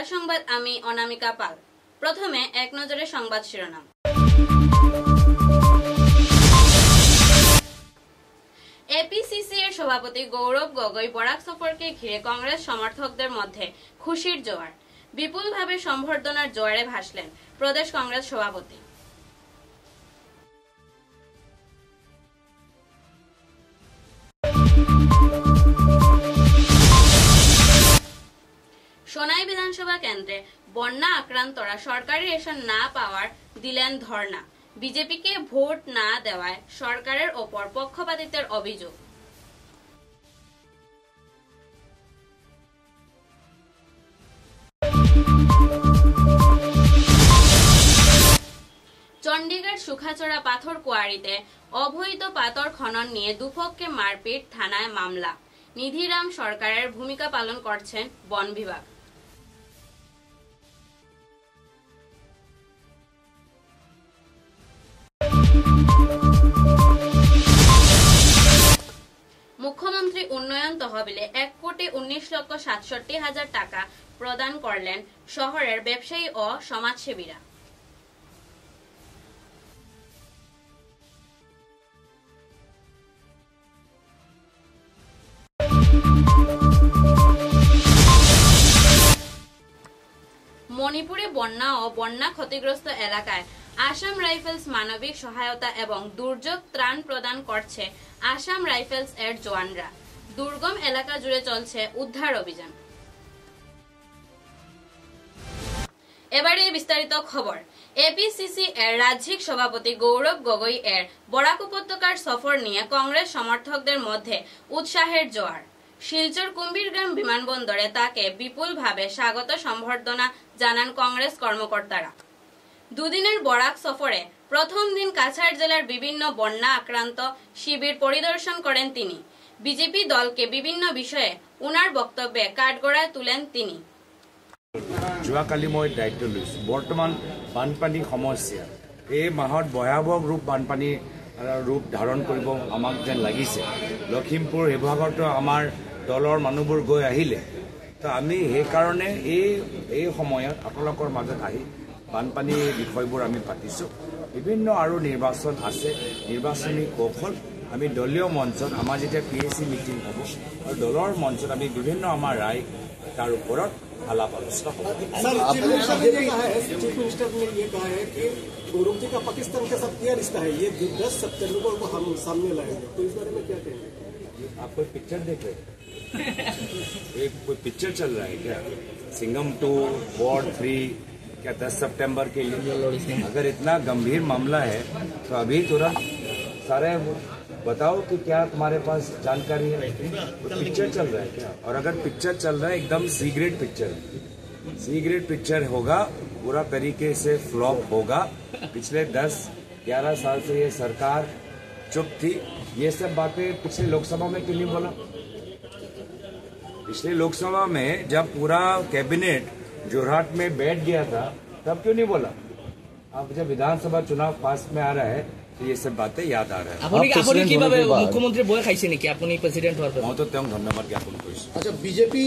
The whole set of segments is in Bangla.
বাংলা সংবাদ আমি অনামিকা পাল। প্রথমে এক নজরে সংবাদ শিরোনাম। এপিসিসি এর সভাপতি গৌরব গগৈ বরাক সফরকে ঘিরে কংগ্রেস সমর্থকদের মধ্যে খুশির জোয়ার। বিপুলভাবে সম্বর্ধনার জোয়ারে ভাসলেন প্রদেশ কংগ্রেস সভাপতি। সোনাই বিধানসভা কেন্দ্রে বন্যা আক্রান্তরা সরকারি রেশন না পাওয়ার দিলেন ধর্ণা। বিজেপিকে ভোট না দেওয়ায় সরকারের ওপর পক্ষপাতিত্বের অভিযোগ। চণ্ডীগড় সুখাচড়া পাথর কোয়ারিতে অবৈধ পাথর খনন নিয়ে দুপক্ষে মারপিট, থানায় মামলা। নিধিরাম সরকারের ভূমিকা পালন করছেন বন বিভাগ। মুখ্যমন্ত্রী উন্নয়ন তহবিলে 1,19,67,000 টাকা প্রদান করলেন শহরের ব্যবসায়ী ও সমাজসেবীরা। মণিপুরে বন্যা ও বন্যা ক্ষতিগ্রস্ত এলাকায় আসাম রাইফেলস মানবিক সহায়তা এবং দুর্যোগ ত্রাণ প্রদান করছে আসাম রাইফেলস এর জওয়ানরা। দুর্গম এলাকা জুড়ে চলছে উদ্ধার অভিযান। এবারে বিস্তারিত খবর। এপিসিসি এর রাজ্যিক সভাপতি গৌরব গগৈ এর বরাক উপত্যকার সফর নিয়ে কংগ্রেস সমর্থকদের মধ্যে উৎসাহের জোয়ার। শিলচর কুম্ভীরগ্রাম বিমানবন্দরে তাকে বিপুলভাবে স্বাগত সম্বর্ধনা জানান কংগ্রেস কর্মকর্তারা। দুদিনের বরাক সফরে প্রথম দিন কাছাড় জেলার বিভিন্ন বন্যা আক্রান্ত শিবির পরিদর্শন করেন তিনি। বিজেপি দলকে বিভিন্ন বিষয়ে উনার বক্তব্যে কাঠগড়ায় তুলেন তিনি। যোৱাকালি মই দায়িত্ব লৈছো। বৰ্তমান বানপানী সমস্যা এই মাহত ভয়াৱহ বানপানী ৰূপ ধাৰণ কৰিব আমাক যেন লাগিছে। লখিমপুৰ শিৱসাগৰতো আমাৰ দলৰ মানুহবোৰ গৈ আহিলে, তো আমি সেইকাৰণে এই সময়ত আপোনালোকৰ মাজত আহি বানপানী বিষয়বোৰ আমি পাতিছোঁ। বিভিন্ন আৰু নিৰ্বাচন আছে, নিৰ্বাচনী কৌশল আমি দলীয় মঞ্চত আমাৰ যেতিয়া PAC মিটিং হ'ব আৰু দলৰ মঞ্চত আমি বিভিন্ন আমাৰ ৰায় তাৰ ওপৰত आलाप आलोचना होगा। चीफ मिनिस्टर ने ये कहा है कि गौरव जी का पाकिस्तान के साथ क्या रिश्ता है, ये 10 सितंबर को हम सामने लाएंगे, तो इस बारे में क्या कहेंगे? आप कोई पिक्चर देख रहे हैं? एक कोई पिक्चर चल रहा है क्या? सिंघम 2, वॉर 3 क्या 10 सितंबर के लिए? अगर इतना गंभीर मामला है तो अभी तुरंत सारे बताओ कि क्या तुम्हारे पास जानकारी है? पिक्चर चल रहा है क्या? और अगर पिक्चर चल रहा है एकदम सी ग्रेड पिक्चर होगा, पूरा तरीके से फ्लॉप होगा। पिछले 10-11 साल से ये सरकार चुप थी। ये सब बातें पिछले लोकसभा में क्यों नहीं बोला? पिछले लोकसभा में जब पूरा कैबिनेट जोरहाट में बैठ गया था तब क्यों नहीं बोला? अब जब विधानसभा चुनाव पास में आ रहा है ये सब बातें याद आ रहा है। मुख्यमंत्री बय खाइছে নেকি আপুনি প্ৰেসিডেন্ট হোৱাৰ পিছত? মই তো তেওঁক ধন্যবাদ জ্ঞাপন কৰিছো। আচ্ছা, বিজেপি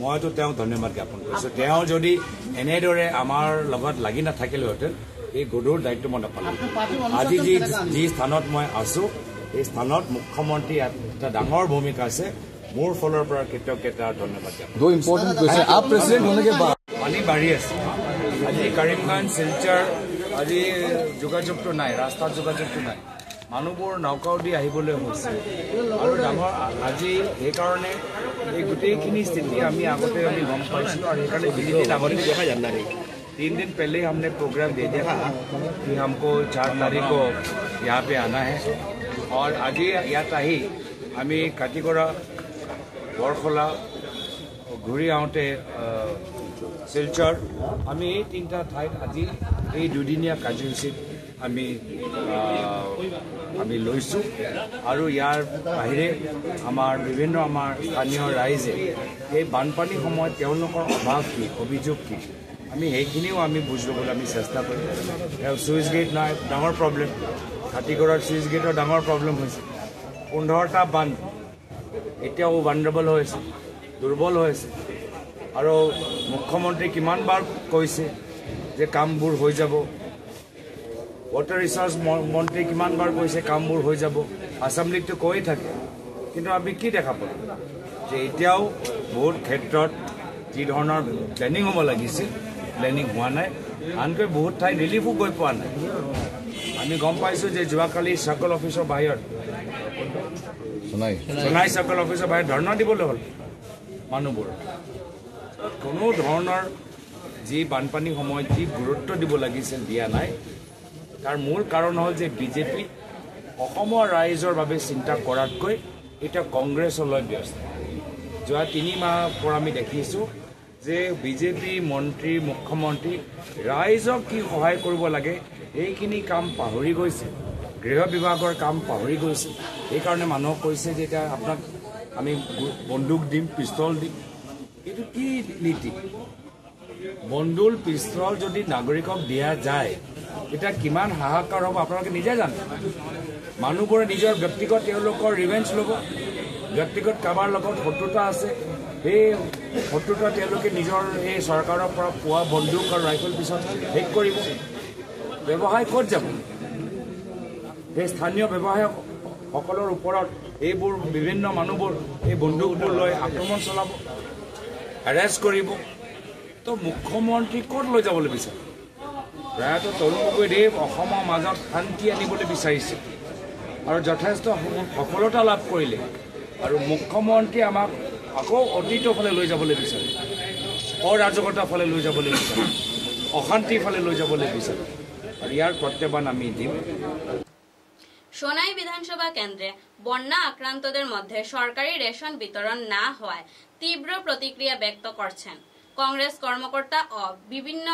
মই তো তেওঁক ধন্যবাদ জ্ঞাপন কৰিছো। তেওঁ যদি এনেদৰে আমাৰ লগত লাগি নাথাকিলেহেঁতেন এই গধুৰ দায়িত্ব মই নাপালোঁ। আজি যি স্থানত মই আছো এই স্থানত মুখ্যমন্ত্ৰী এটা ডাঙৰ ভূমিকা আছে। মোৰ ফলৰ পৰা কৃতজ্ঞতা ধন্যবাদ জ্ঞাপন। পানী বাঢ়ি আছে। আজি কৰিমগঞ্জ, শিলচৰ আজি যোগাযোগটো নাই, ৰাস্তাত যোগাযোগটো নাই। মানুহবোৰ নৌকাও দি আহিবলৈ হৈছে আৰু ডাঙৰ আজি সেইকাৰণে এই গোটেইখিনি স্থিতি আমি আগতে গম পাইছিলোঁ আৰু সেইকাৰণে 3 दिन पहले हमने प्रोग्राम दे दिया था कि हमको 4 तारीख को यहाँ पे आना है। और आज ইয়াত আহি আমি কাটিগড়া, বৰখলা ঘূৰি আহোঁতে শিলচৰ আমি এই 3টা ঠাইত আজি এই দুদিনীয়া কাৰ্যসূচীত আমি লৈছোঁ। আৰু ইয়াৰ বাহিৰে আমাৰ বিভিন্ন আমাৰ স্থানীয় ৰাইজে এই বানপানীৰ সময়ত তেওঁলোকৰ অভাৱ কি, অভিযোগ কি, আমি সেইখিনিও আমি বুজ ল'বলৈ আমি চেষ্টা কৰিম। চুইচ গেট নাই, ডাঙৰ প্ৰব্লেম। কাটিগড়ৰ চুইচ গেটৰ ডাঙৰ প্ৰব্লেম হৈছে। 15টা বান্ধ এতিয়াও ভালনাৰেবল হৈ আছে, দুৰ্বল হৈ আছে। আৰু মুখ্যমন্ত্ৰী কিমানবাৰ কৈছে যে কামবোৰ হৈ যাব, ৱাটাৰ ৰিচৰ্চ মন্ত্ৰী কিমানবাৰ কৈছে কামবোৰ হৈ যাব, আসাম লীগটো কৈয়ে থাকে। কিন্তু আমি কি দেখা পালোঁ যে এতিয়াও বহুত ক্ষেত্ৰত যি ধৰণৰ প্লেনিং হ'ব লাগিছিল প্লেনিং হোৱা নাই, আনকৈ বহুত ঠাই ৰিলিফো গৈ পোৱা নাই। আমি গম পাইছোঁ যে যোৱাকালি চাৰ্কল অফিচৰ বাহিৰত সোণাই চাৰ্কল অফিচৰ বাহিৰত ধৰ্ণা দিবলৈ হ'ল মানুহবোৰ। কোনো ধৰণৰ যি বানপানীৰ সময়ত যি গুৰুত্ব দিব লাগিছিল দিয়া নাই। তাৰ মূল কাৰণ হ'ল যে বিজেপি অসমৰ ৰাইজৰ বাবে চিন্তা কৰাতকৈ এতিয়া কংগ্ৰেছলৈ ব্যস্ত। যোৱা 3 মাহৰ পৰা আমি দেখিছোঁ যে বিজেপি মন্ত্ৰী মুখ্যমন্ত্ৰী ৰাইজক কি সহায় কৰিব লাগে এইখিনি কাম পাহৰি গৈছে, গৃহ বিভাগৰ কাম পাহৰি গৈছে। সেইকাৰণে মানুহক কৈছে যে এতিয়া আপোনাক আমি বন্দুক দিম, পিষ্টল দিম। এইটো কি নীতি? বন্দুক পিষ্টল যদি নাগৰিকক দিয়া যায় এতিয়া কিমান হাহাকাৰ হ'ব আপোনালোকে নিজে জানে। মানুহবোৰে নিজৰ ব্যক্তিগত তেওঁলোকৰ ৰিভেঞ্জ ল'ব, ব্যক্তিগত কাৰোবাৰ লগত শত্ৰুতা আছে, সেই শত্ৰুতা তেওঁলোকে নিজৰ এই চৰকাৰৰ পৰা পোৱা বন্দুক আৰু ৰাইফল পিছত শেষ কৰিব। ব্যৱসায় ক'ত যাব? সেই স্থানীয় ব্যৱসায়সকলৰ ওপৰত এইবোৰ বিভিন্ন মানুহবোৰ এই বন্দুকবোৰ লৈ আক্ৰমণ চলাব, এৰেষ্ট কৰিব। তো মুখ্যমন্ত্ৰী ক'ত লৈ যাবলৈ বিচাৰে? প্ৰায়তো তৰুণ গগৈদেৱ অসমৰ মাজত শান্তি আনিবলৈ বিচাৰিছে আৰু যথেষ্ট সফলতা লাভ কৰিলে। আৰু মুখ্যমন্ত্ৰী আমাক আকৌ অতীতৰ ফালে লৈ যাবলৈ বিচাৰে, অৰাজকতাৰ ফালে লৈ যাবলৈ বিচাৰে, অশান্তিৰ ফালে লৈ যাবলৈ বিচাৰে। আৰু ইয়াৰ প্ৰত্যাহ্বান আমি দিম। সোনাই বিধানসভা কেন্দ্রে বন্যা আক্রান্তদের মধ্যে সরকারি রেশন বিতরণ না হওয়ায় তীব্র প্রতিক্রিয়া ব্যক্ত করছেন কংগ্রেস কর্মকর্তা ও বিভিন্ন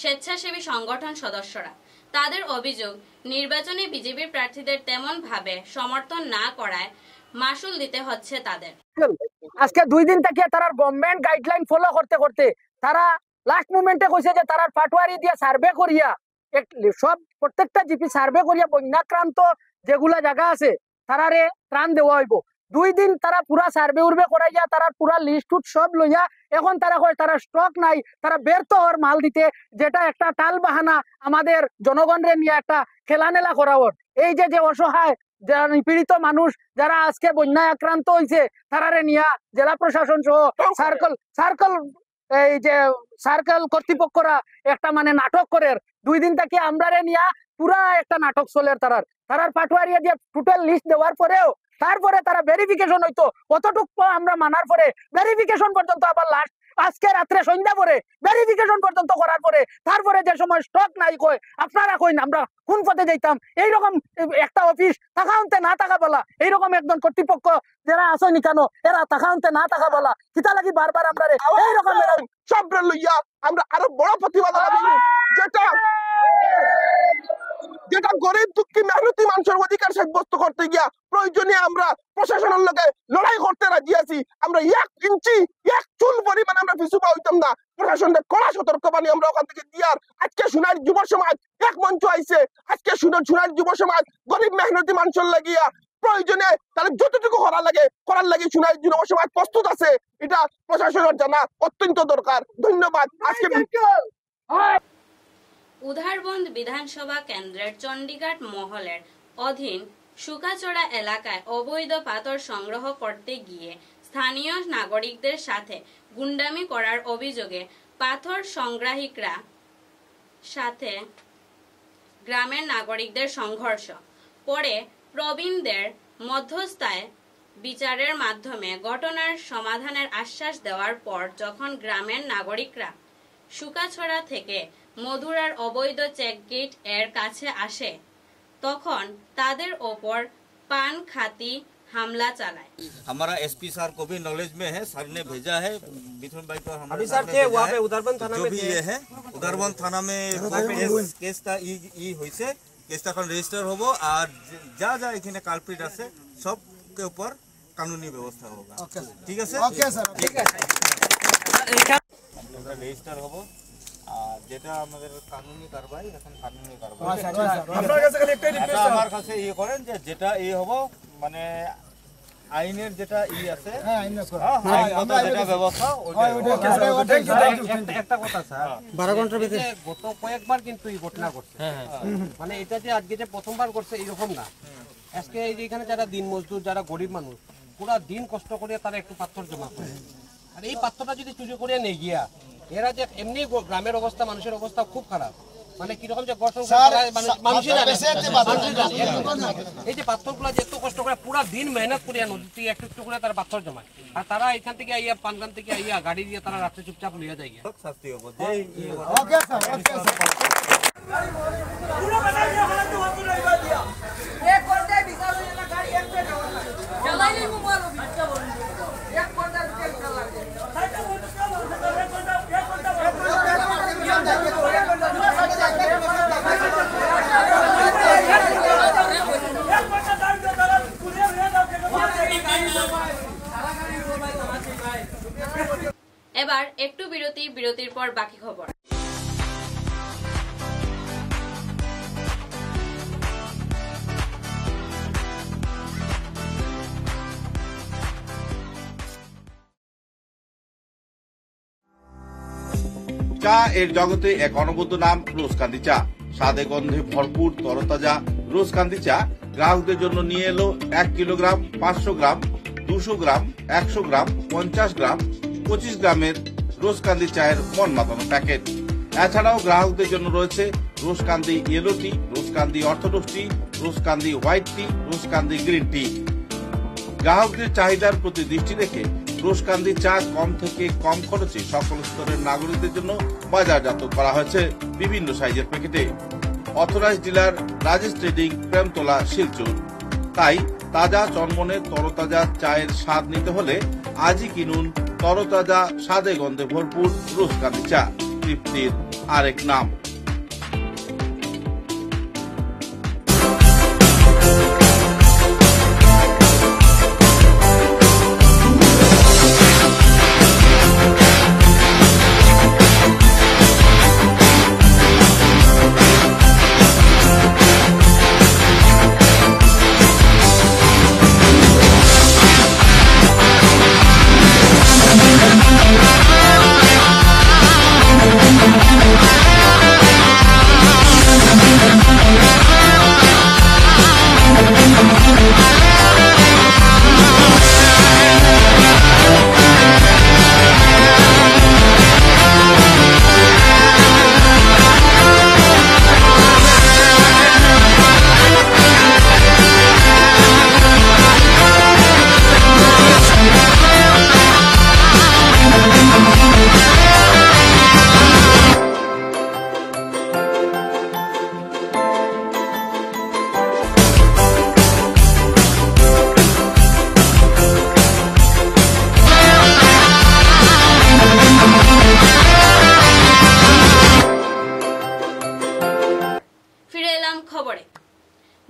স্বেচ্ছাসেবী সংগঠন সদস্যরা। তাদের অভিযোগ, নির্বাচনে বিজেপি প্রার্থীদের তেমন ভাবে সমর্থন না করায় মাসুল দিতে হচ্ছে তাদের। আজকে 2 দিন থেকে তারা গভর্নমেন্ট গাইডলাইন ফলো করতে করতে তারা লাস্ট মোমেন্টে কইছে যে তারা পাটোয়ারি দিয়া সার্ভে করিয়া সব প্রত্যেকটা জিপি সার্ভে করিয়া বন্যাক্রান্ত যেগুলা জায়গা আছে তারারে ত্রাণ দেওয়া হইব। 2 দিন তারা পুরা সার্ভে উর্ভে করাইয়া তারা পুরা লিস্ট সব লইয়া এখন তারা কয় তারা স্টক নাই, তারা ব্যর্থ হওয়ার মাল দিতে, যেটা একটা টাল বাহানা আমাদের জনগণরে নিয়ে একটা খেলানেলা করা ওর। এই যে অসহায় যারা নিপীড়িত মানুষ যারা আজকে বন্যায় আক্রান্ত হয়েছে তারারে নিয়া জেলা প্রশাসন সহ সার্কল এই যে সার্কেল কর্তৃপক্ষরা একটা মানে নাটক করে 2 দিন থেকে আমরারে নিয়া পুরা একটা নাটক চলে তারার পাটোয়ারিয়া দিয়ে টোটাল লিস্ট দেওয়ার পরেও তারপরে তারা ভেরিফিকেশন হইতো কতটুকু আমরা মানার পরে ভেরিফিকেশন পর্যন্ত আবার লাস্ট আজকে রাত্রে সন্ধ্যা পরে ভেরিফিকেশন পর্যন্ত করার পরে তারপরে যে সময় স্টক নাই কয় আপনারা কইন আমরা কোন পথে যাইতাম। এইরকম একটা অফিস তাকাউন্তে না থাকা বলা, এইরকম একজন কর্তৃপক্ষ যারা আসনি কেন এরা তাকাউন্তে না থাকা বলা কিতা লাগি বারবার আমরা এইরকম সব লইয়া আমরা আরো বড় প্রতিবাদ যেটা গরিব দুঃখী মেহনতি মানুষের অধিকার সাব্যস্ত করতে গিয়া প্রয়োজনে আমরা প্রশাসনের লগে লড়াই করতে রাজি আছি। আমরা 1 ইঞ্চি 1 চুল পরিমাণ আমরা পিছু পাইতাম না। প্রশাসনের কড়া সতর্কবাণী আমরা ওখান থেকে দিয়ার আজকে সোনার যুব সমাজ এক মঞ্চ আইছে। আজকে সোনার যুব সমাজ গরিব মেহনতি মানুষের লাগিয়া প্রয়োজনে তাহলে যতটুকু করার লাগে সোনার যুব সমাজ প্রস্তুত আছে। এটা প্রশাসনের জানা অত্যন্ত দরকার। ধন্যবাদ। আজকে উধারবন্দ বিধানসভা কেন্দ্রের চণ্ডীঘাট মহলের অধীন শুকাচড়া এলাকায় অবৈধ পাথর সংগ্রহ করতে গিয়ে স্থানীয় নাগরিকদের সাথে গুন্ডামি করার অভিযোগে পাথর সংগ্রাহীরা সাথে গ্রামের নাগরিকদের সংঘর্ষ। পরে প্রবীণদের মধ্যস্থায় বিচারের মাধ্যমে ঘটনার সমাধানের আশ্বাস দেওয়ার পর যখন গ্রামের নাগরিকরা শুকাছড়া থেকে মধুরার অবৈধ চেকগেট এর কাছে আসে তখন তাদের ওপর पान खाती हमला चलाए। हमारा एसपी सर को भी नॉलेज में है, सर ने भेजा है मिथुन भाई को। अभी सर थे वहाँ पे उधरबंद थाना में, जो भी ये है उधरबंद थाना में केस का केस का रजिस्टर होबो और जा एखाने कालप्रिट আছে सब के ऊपर कानूनी व्यवस्था होगा। ठीक है सर? ओके सर, ठीक है। रजिस्टर होबो আর যেটা আমাদের কানুনি কারবাই এখন কানুনি কারবাই আপনার কাছে খালি একটাই রিকোয়েস্ট আমার কাছে করেন যে যেটা হবো মানে আইনের যেটা আছে আইনগত যেটা ব্যবস্থা একটা কথা স্যার 12 ঘন্টার ভিতরে গত কয়েকবার কিন্তু এই ঘটনা ঘটছে মানে এটা যে আজকে যে প্রথমবার করছে এরকম না আজকে এই যে এখানে যারা দিন মজদুর যারা গরিব মানুষ পুরা দিন কষ্ট করে তারা একটু পাথর জমা করে আর এই পাথরটা যদি চুরি করে নিয়ে গিয়া এরা যে এমনি গ্রামের অবস্থা মানুষের অবস্থা খুব খারাপ মানে কিরকম যে এই যে পাথরগুলা যে এত কষ্ট করে পুরা দিন মেহনত করিয়া নদীতে একটু একটু করে তারা পাথর জমায় আর তারা এখান থেকে আইয়া পানগান থেকে আইয়া গাড়ি দিয়ে তারা রাত্রে চুপচাপ লইয়া যায় শাস্তি হবে এবার একটু বিরতির পর বাকি খবর। চা এর জগতে এক অনবদ্য নাম রোজকান্দি চা। স্বাদে গন্ধে ভরপুর তরতাজা রোজকান্দি চা গ্রাহকদের জন্য নিয়ে এলো 1 কিলোগ্রাম, 500 গ্রাম, 200 গ্রাম, 100 গ্রাম, 50 গ্রাম, 25 গ্রামের রোজকান্দি চায়ের মন মাতানো প্যাকেট। এছাড়াও গ্রাহকদের জন্য রয়েছে রোজকান্দি ইয়েলো টি, রোজকান্দি অর্থোডক্স টি, রোজকান্দি হোয়াইট টি, রোজকান্দি গ্রিন টি। গ্রাহকদের চাহিদার প্রতি দৃষ্টি রেখে রোজকান্দি চা কম থেকে কম খরচে সকল স্তরের নাগরিকদের জন্য বাজারজাত করা হয়েছে বিভিন্ন সাইজের প্যাকেটে। Authorised dealer Rajesh trading, Premtala, Silchar. তাই তাজা চনমনে তরতাজা চায়ের স্বাদ নিতে হলে আজই কিনুন তরতাজা স্বাদে গন্ধে ভরপুর রোজকান্দি চা, তৃপ্তির আরেক নাম।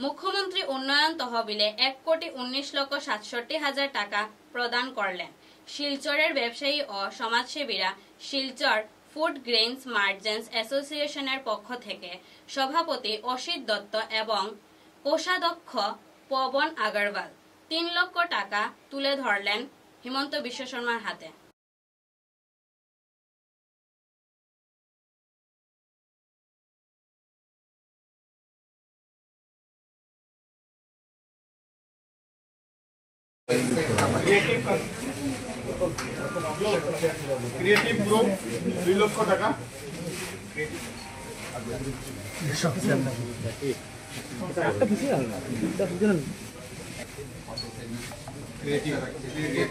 মুখ্যমন্ত্রী উন্নয়ন তহবিলে 1,19,67,000 টাকা প্রদান করলেন। শিলচরের ব্যবসায়ী ও সমাজসেবীরা শিলচর ফুড গ্রেইনস মার্চেন্টস অ্যাসোসিয়েশনের পক্ষ থেকে সভাপতি অসিত দত্ত এবং কোষাধ্যক্ষ পবন আগরওয়াল 3 লক্ষ টাকা তুলে ধরলেন হিমন্ত বিশ্ব শর্মার হাতে। ক্রিয়েটিভ গ্রুপ 2 লক্ষ টাকা, ক্রিয়েটিভ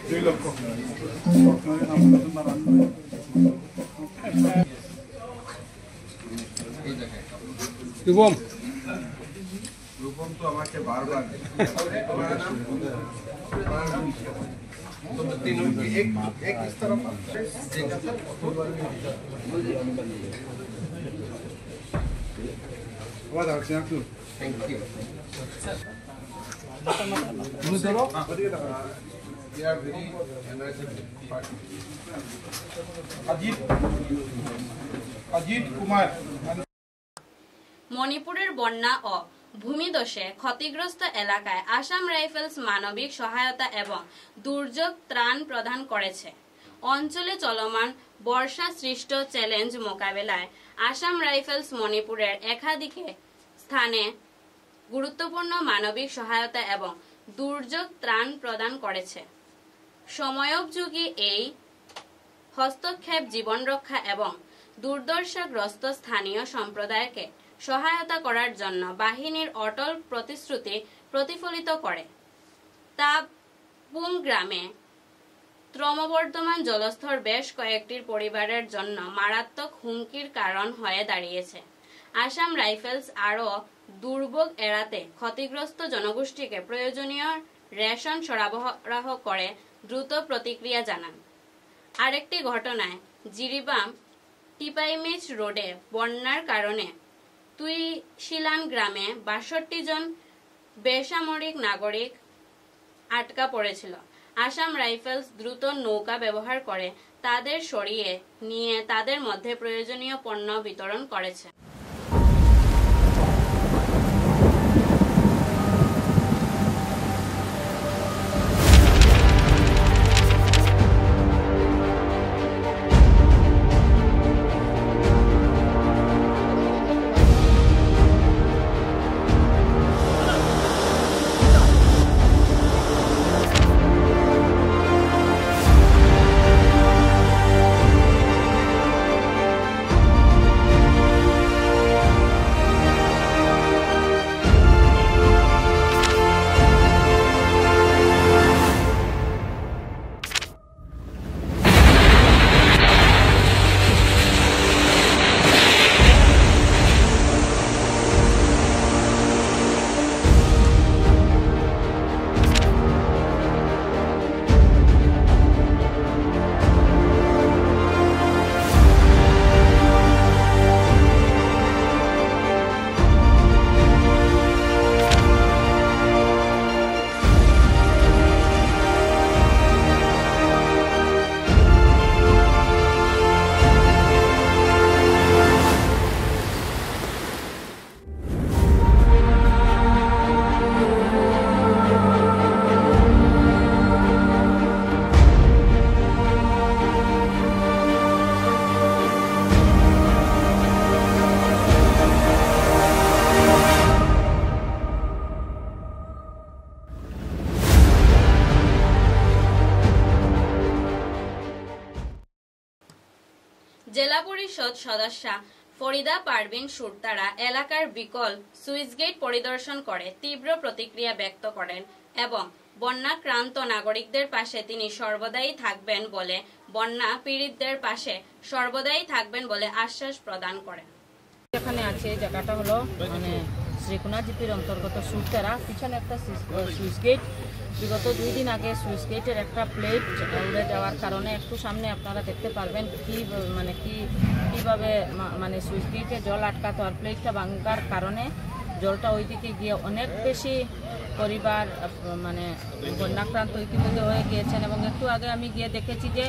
2 লক্ষ। রূপম তো আমাকে বারবার एक इस तरफ थैंक यू মণিপুরের বন্যা ও ভূমিধসে ক্ষতিগ্রস্ত এলাকায় আসাম রাইফেলস মানবিক সহায়তা এবং দুর্যোগ ত্রাণ প্রদান করেছে। অঞ্চলে চলমান বর্ষা সৃষ্ট চ্যালেঞ্জ মোকাবেলায় আসাম রাইফেলস মণিপুরের একাধিক স্থানে গুরুত্বপূর্ণ মানবিক সহায়তা এবং দুর্যোগ ত্রাণ প্রদান করেছে। সময়োপযোগী এই হস্তক্ষেপ জীবন রক্ষা এবং দুর্দশাগ্রস্ত স্থানীয় সম্প্রদায়কে সহায়তা করার জন্য বাহিনীর অটল প্রতিশ্রুতি প্রতিফলিত করে। তাবুং গ্রামে ক্রমবর্ধমান জলস্তর বেশ কয়েকটি পরিবারের জন্য মারাত্মক হুমকির কারণ হয়ে দাঁড়িয়েছে। আসাম রাইফেলস আরও দুর্ভোগ এড়াতে ক্ষতিগ্রস্ত জনগোষ্ঠীকে প্রয়োজনীয় রেশন সরবরাহ করে দ্রুত প্রতিক্রিয়া জানান। আরেকটি ঘটনায় জিরিবাম টিপাইমিচ রোডে বন্যার কারণে তুইশিলান গ্রামে ৬২ জন বেসামরিক নাগরিক আটকা পড়েছিল। আসাম রাইফেলস দ্রুত নৌকা ব্যবহার করে তাদের সরিয়ে নিয়ে তাদের মধ্যে প্রয়োজনীয় পণ্য বিতরণ করেছে। জেলা পরিষদ সদস্যা ফরিদা পারভিন সুরতারা এলাকার বিকল সুইচ গেট পরিদর্শন করে তীব্র প্রতিক্রিয়া ব্যক্ত করেন এবং বন্যাক্রান্ত নাগরিকদের পাশে তিনি সর্বদাই থাকবেন বলে বন্যা পীড়িতদের পাশে সর্বদাই থাকবেন বলে আশ্বাস প্রদান করেন। এখানে আছে জায়গাটা হলো মানে শ্রীকুনা জিপির অন্তর্গত সুরতারা, পিছনে একটা সুইচ গেট, বিগত 2 দিন আগে সুইচ গেটের একটা প্লেট উড়ে যাওয়ার কারণে একটু সামনে আপনারা দেখতে পারবেন কিভাবে মানে সুইচ গেটে জল আটকাতো আর প্লেটটা ভাঙার কারণে জলটা ওইদিকে গিয়ে অনেক বেশি পরিবার মানে বন্যাক্রান্ত ইতিমধ্যে হয়ে গিয়েছেন। এবং একটু আগে আমি গিয়ে দেখেছি যে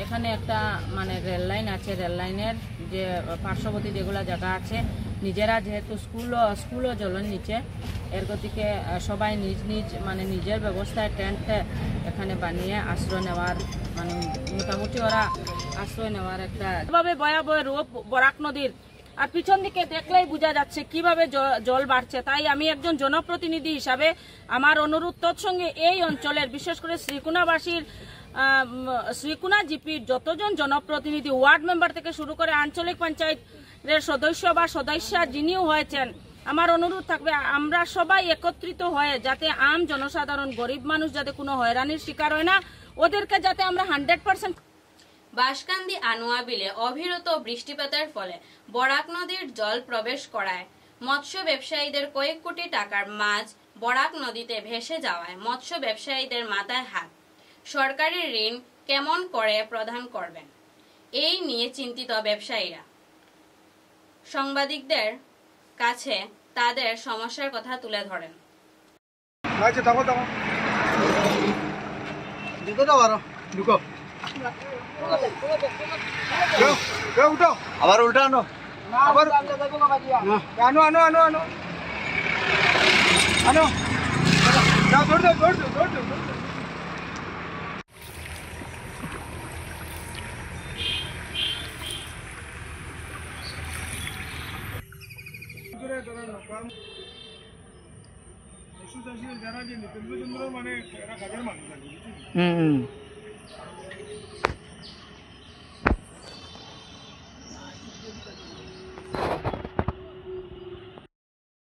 এখানে একটা মানে রেল লাইন আছে, রেল লাইনের যে পার্শ্ববর্তী যেগুলো জায়গা আছে নিজেরা যেহেতু স্কুলও জলের নিচে, এর গতিকে সবাই নিজ নিজ মানে নিজের ব্যবস্থায় টেন্ট এখানে বানিয়ে আশ্রয় নেওয়ার মানে মোটামুটি ওরা আশ্রয় নেওয়ার একটা এভাবে ভয়াবহ রূপ বরাক নদীর। আর পিছন দিকে দেখলেই বোঝা যাচ্ছে কিভাবে জল বাড়ছে। তাই আমি একজন জনপ্রতিনিধি হিসাবে আমার অনুরোধ তৎসঙ্গে এই অঞ্চলের বিশেষ করে শ্রীকুনাবাসীর শ্রীকুনা জিপির যতজন জনপ্রতিনিধি ওয়ার্ড মেম্বার থেকে শুরু করে আঞ্চলিক পঞ্চায়েতের সদস্য বা সদস্যা যিনিও হয়েছেন, আমার অনুরোধ থাকবে আমরা সবাই একত্রিত হয়ে যাতে আম জনসাধারণ গরিব মানুষ যাতে কোনো হয়রানির শিকার হয় না, ওদেরকে যাতে আমরা 100% বাঁশকান্দি আনোয়া বিলে অবিরত বৃষ্টিপাতের ফলে বরাক নদীর জল প্রবেশ করায় মৎস্য ব্যবসায়ীদের কয়েক কোটি টাকার মাছ বরাক নদীতে ভেসে যাওয়ায় মৎস্য ব্যবসায়ীদের মাথায় হাত। সরকারি ঋণ কেমন করে প্রদান করবেন, এই নিয়ে চিন্তিত ব্যবসায়ীরা সাংবাদিকদের কাছে তাদের সমস্যার কথা তুলে ধরেন। আবার উল্টা আনো, আনো আনো আনো আনো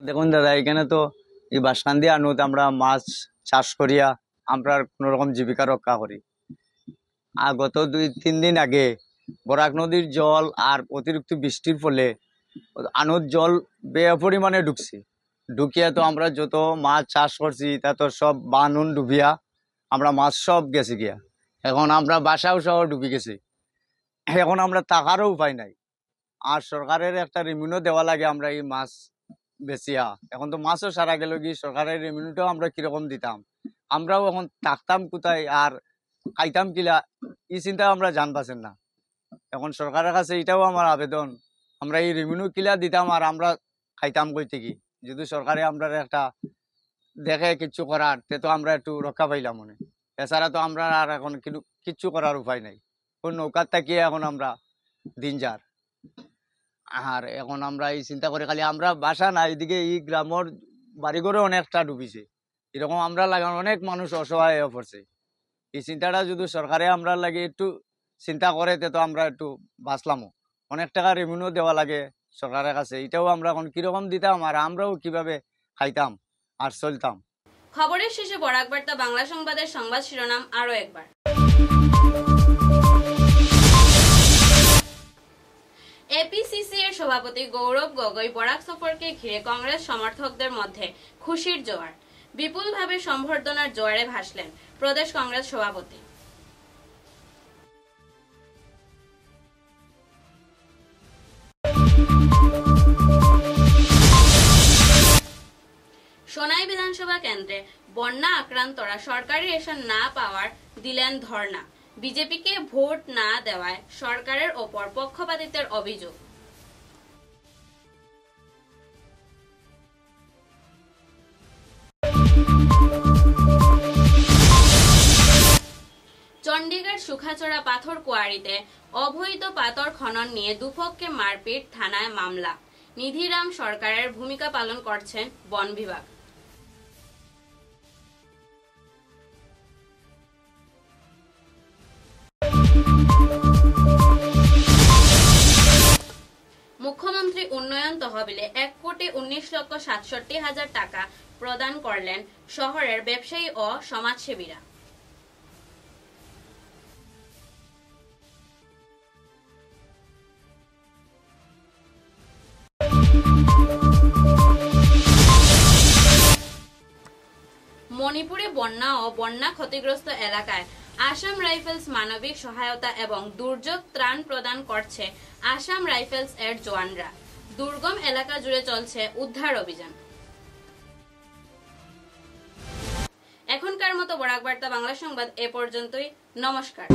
দেখুন দাদা, এখানে তো এই বাসকান্দি আনুত আমরা মাছ চাষ করিয়া আমরা কোন রকম জীবিকা রক্ষা করি। আর গত 2-3 দিন আগে বরাক নদীর জল আর অতিরিক্ত বৃষ্টির ফলে আনুত জল পরিমাণে ঢুকিয়া তো আমরা যত মাছ চাষ করছি তা তো সব বানুন ডুবিয়া আমরা মাছ সব গেছে গিয়া। এখন আমরা বাসাও সহ ডুবি গেছি। এখন আমরা টাকারও উপায় নাই। আর সরকারের একটা রেভিনিউ দেওয়া লাগে আমরা এই মাছ বেচিয়া। এখন তো মাছও সারা গেল কি, সরকারের রেভিনিউটাও আমরা কিরকম দিতাম, আমরাও এখন থাকতাম কোথায় আর খাইতাম কিলা, এই চিন্তা আমরা জান পাচ্ছেন না। এখন সরকারের কাছে এটাও আমার আবেদন, আমরা এই রেভিনিউ কিলা দিতাম আর আমরা খাইতাম কই থেকে। যদি সরকারে আমরা একটা দেখে কিচ্ছু করার, তে তো আমরা একটু রক্ষা পাইলাম মনে। এছাড়া তো আমরা আর এখন কিচ্ছু করার উপায় নাই। কোন নৌকার তাকিয়ে এখন আমরা দিন যার। আর এখন আমরা এই চিন্তা করে খালি আমরা বাসা না, এদিকে এই গ্রামের বাড়িঘরে অনেকটা ডুবিছে। এরকম আমরা লাগান অনেক মানুষ অসহায় হয়ে পড়ছে। এই চিন্তাটা যদি সরকারে আমরা লাগে একটু চিন্তা করে, তো আমরা একটু বাঁচলামও। অনেক টাকা রেভিনিউ দেওয়া লাগে সরকারের কাছে, এটাও আমরা এখন কিরকম দিতাম আর আমরাও কিভাবে খাইতাম আর চলতাম। খবরের শেষে বরাক বার্তা বাংলা সংবাদের সংবাদ শিরোনাম আরো একবার। এপিসিসি এর সভাপতি গৌরব গগৈ বরাক সফরকে ঘিরে কংগ্রেস সমর্থকদের মধ্যে খুশির জোয়ার। বিপুলভাবে সম্বর্ধনার জোয়ারে ভাসলেন প্রদেশ কংগ্রেস সভাপতি। সোনাই বিধানসভা কেন্দ্রে বন্যা আক্রান্তরা সরকারি রেশন না পাওয়ার দিলেন ধর্ণা। বিজেপিকে ভোট না দেওয়ায় সরকারের ওপর পক্ষপাতিত্বের অভিযোগ। চণ্ডীগড় সুখাচড়া পাথর কোয়ারিতে অবৈধ পাথর খনন নিয়ে দুপক্ষে মারপিট, থানায় মামলা। নিধিরাম সরকারের ভূমিকা পালন করছেন বন বিভাগ। মুখ্যমন্ত্রী উন্নয়ন তহবিলে 1,19,67,000 টাকা প্রদান করলেন শহরের ব্যবসায়ী ও সমাজসেবীরা। মণিপুরে বন্যা ও বন্যা ক্ষতিগ্রস্ত এলাকায় আসাম রাইফেলস মানবিক সহায়তা এবং দুর্যোগ ত্রাণ প্রদান করছে আসাম রাইফেলস এর জওয়ানরা। দুর্গম এলাকা জুড়ে চলছে উদ্ধার অভিযান। এখনকার মতো বরাক বার্তা বাংলা সংবাদ এ পর্যন্তই। নমস্কার।